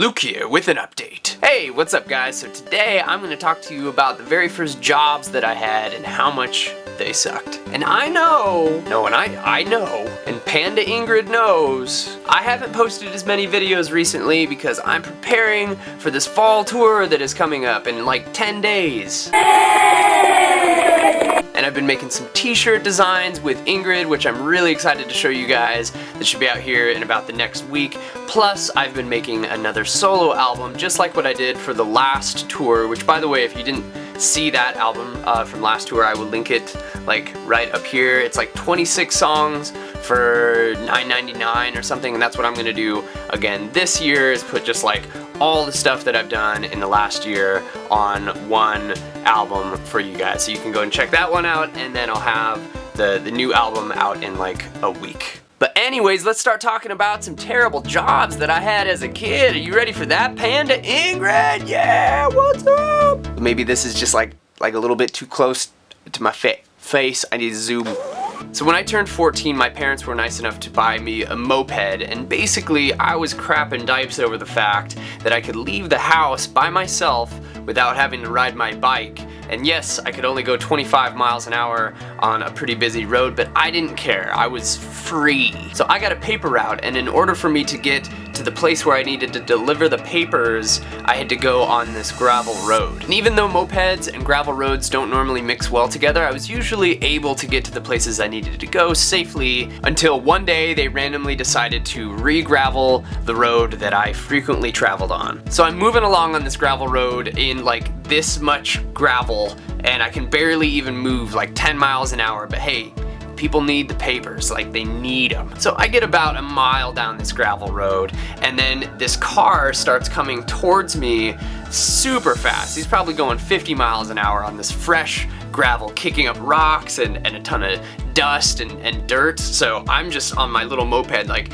Luke here with an update. Hey, what's up guys? So today I'm going to talk to you about the very first jobs that I had and how much they sucked. And I know, I know, and Panda Ingrid knows, I haven't posted as many videos recently because I'm preparing for this fall tour that is coming up in like 10 days. And I've been making some t-shirt designs with Ingrid, which I'm really excited to show you guys. That should be out here in about the next week. Plus, I've been making another solo album, just like what I did for the last tour, which by the way, if you didn't see that album from last tour, I will link it like right up here. It's like 26 songs for $9.99 or something, and that's what I'm gonna do again this year, is put just like all the stuff that I've done in the last year on one album for you guys. So you can go and check that one out, and then I'll have the new album out in like a week. But anyways, let's start talking about some terrible jobs that I had as a kid. Are you ready for that, Panda Ingrid? Yeah, what's up? Maybe this is just like a little bit too close to my face. I need to zoom. So when I turned 14, my parents were nice enough to buy me a moped, and basically I was crapping dipes over the fact that I could leave the house by myself without having to ride my bike. And yes, I could only go 25 miles an hour on a pretty busy road, but I didn't care. I was free. So I got a paper route, and in order for me to get to the place where I needed to deliver the papers, I had to go on this gravel road. And even though mopeds and gravel roads don't normally mix well together, I was usually able to get to the places I needed to go safely, until one day they randomly decided to re-gravel the road that I frequently traveled on. So I'm moving along on this gravel road in like this much gravel, and I can barely even move like 10 miles an hour, but hey, people need the papers, like they need them. So I get about a mile down this gravel road, and then this car starts coming towards me super fast. He's probably going 50 miles an hour on this fresh gravel, kicking up rocks and a ton of dust and dirt. So I'm just on my little moped like,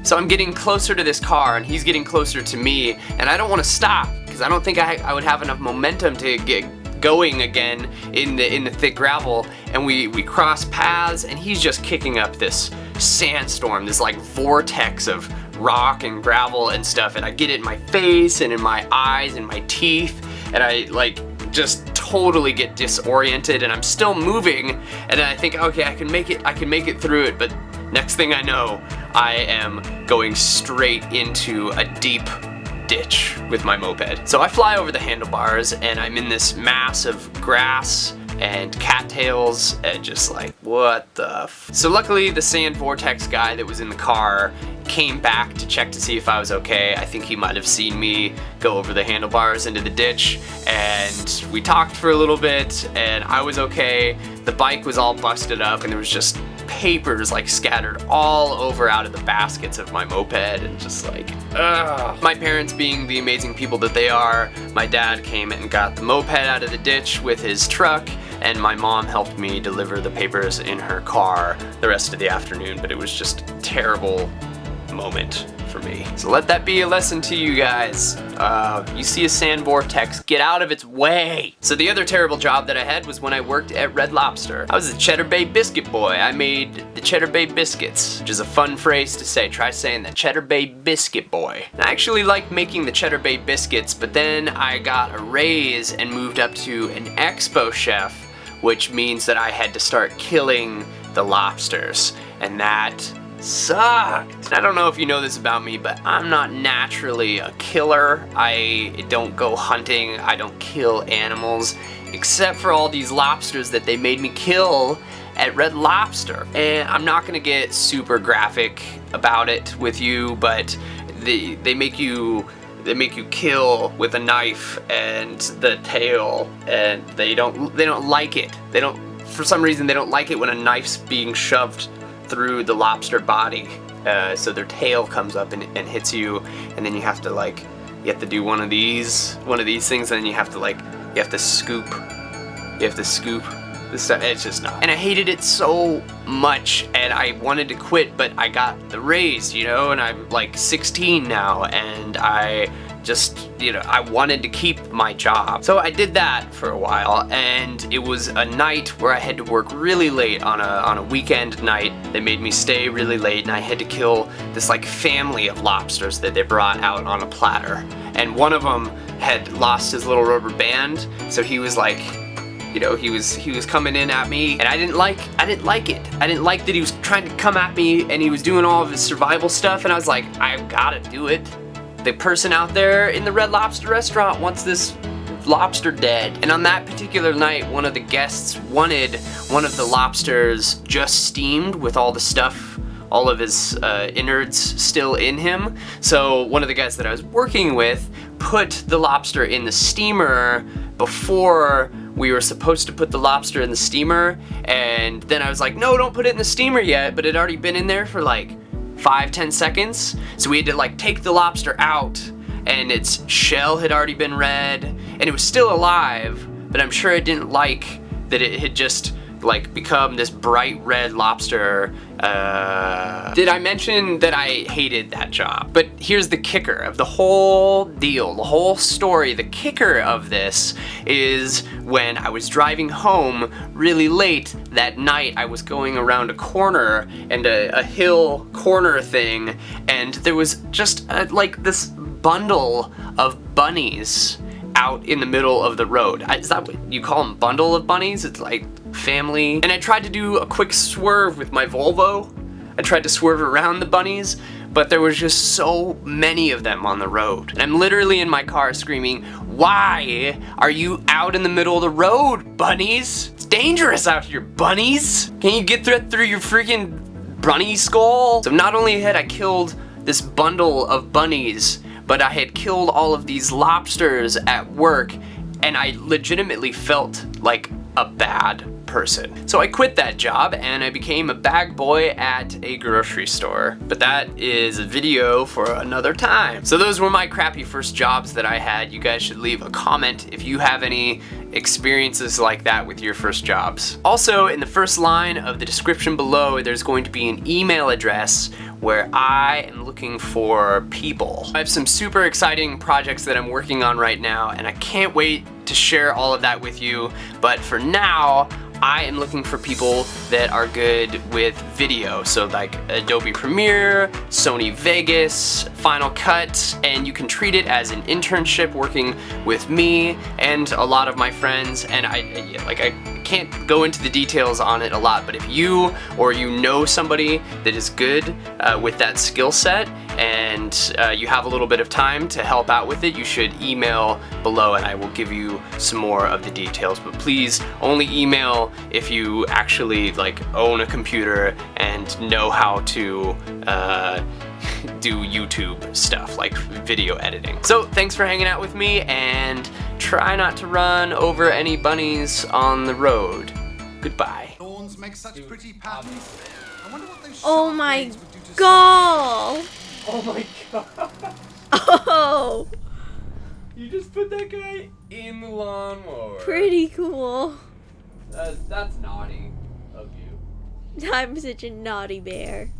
so I'm getting closer to this car and he's getting closer to me, and I don't want to stop because I don't think I would have enough momentum to get going again in the thick gravel. And we cross paths, and he's just kicking up this sandstorm, this like vortex of rock and gravel and stuff, and I get it in my face and in my eyes and my teeth, and I like just totally get disoriented, and I'm still moving, and then I think, okay, I can make it through it, but next thing I know, I am going straight into a deep ditch with my moped. So I fly over the handlebars, and I'm in this mass of grass and cattails, and just like, what the f. So luckily the sand vortex guy that was in the car came back to check to see if I was okay. I think he might have seen me go over the handlebars into the ditch, and we talked for a little bit, and I was okay. The bike was all busted up, and there was just papers like scattered all over out of the baskets of my moped, and just like, ugh. My parents, being the amazing people that they are, my dad came and got the moped out of the ditch with his truck, and my mom helped me deliver the papers in her car the rest of the afternoon. But it was just a terrible moment for me. So let that be a lesson to you guys. You see a sand vortex, get out of its way. So the other terrible job that I had was when I worked at Red Lobster. I was the Cheddar Bay Biscuit Boy. I made the Cheddar Bay Biscuits, which is a fun phrase to say. Try saying that, Cheddar Bay Biscuit Boy. And I actually liked making the Cheddar Bay Biscuits, but then I got a raise and moved up to an expo chef, which means that I had to start killing the lobsters, and that sucked. I don't know if you know this about me, but I'm not naturally a killer. I don't go hunting, I don't kill animals, except for all these lobsters that they made me kill at Red Lobster. And I'm not gonna get super graphic about it with you, but they make you kill with a knife and the tail, and they don't like it. For some reason they don't like it when a knife's being shoved through the lobster body. So their tail comes up and hits you, and then you have to do one of these things, and then you have to scoop this stuff. It's just not. And I hated it so much, and I wanted to quit, but I got the raise, you know, and I'm like 16 now, and I just, you know, I wanted to keep my job. So I did that for a while, and it was a night where I had to work really late on a weekend night. They made me stay really late, and I had to kill this like family of lobsters that they brought out on a platter, and one of them had lost his little rubber band, so he was like, you know, he was coming in at me, and I didn't like it. I didn't like that he was trying to come at me and he was doing all of his survival stuff, and I was like, I've gotta do it. The person out there in the Red Lobster restaurant wants this lobster dead. And on that particular night, one of the guests wanted one of the lobsters just steamed with all the stuff, all of his innards still in him. So one of the guys that I was working with put the lobster in the steamer before we were supposed to put the lobster in the steamer, and then I was like, no, don't put it in the steamer yet, but it had already been in there for like 5-10 seconds. So we had to like take the lobster out, and its shell had already been red, and it was still alive, but I'm sure it didn't like that it had just like become this bright red lobster. Did I mention that I hated that job? But here's the kicker of the whole deal, the whole story. The kicker of this is when I was driving home really late that night, I was going around a corner and a hill corner thing, and there was just like this bundle of bunnies out in the middle of the road. Is that what you call them? Bundle of bunnies? It's like family. And I tried to do a quick swerve with my Volvo. I tried to swerve around the bunnies, but there was just so many of them on the road. And I'm literally in my car screaming, why are you out in the middle of the road, bunnies? It's dangerous out here, bunnies. Can you get through your freaking bunny skull? So not only had I killed this bundle of bunnies, but I had killed all of these lobsters at work, and I legitimately felt like a bad person. So I quit that job and I became a bag boy at a grocery store. But that is a video for another time. So those were my crappy first jobs that I had. You guys should leave a comment if you have any experiences like that with your first jobs. Also, in the first line of the description below, there's going to be an email address where I am looking for people. I have some super exciting projects that I'm working on right now, and I can't wait to share all of that with you. But for now, I am looking for people that are good with video. So like Adobe Premiere, Sony Vegas, Final Cut, and you can treat it as an internship working with me and a lot of my friends. And I can't go into the details on it a lot, but if you or you know somebody that is good with that skill set and you have a little bit of time to help out with it, you should email below and I will give you some more of the details. But please only email if you actually like own a computer and know how to do YouTube stuff like video editing. So thanks for hanging out with me, and try not to run over any bunnies on the road. Goodbye. Lawns make such pretty patterns. I wonder what those Oh my god! Oh my god. Oh! You just put that guy in the lawnmower. Pretty cool. That's naughty of you. I'm such a naughty bear.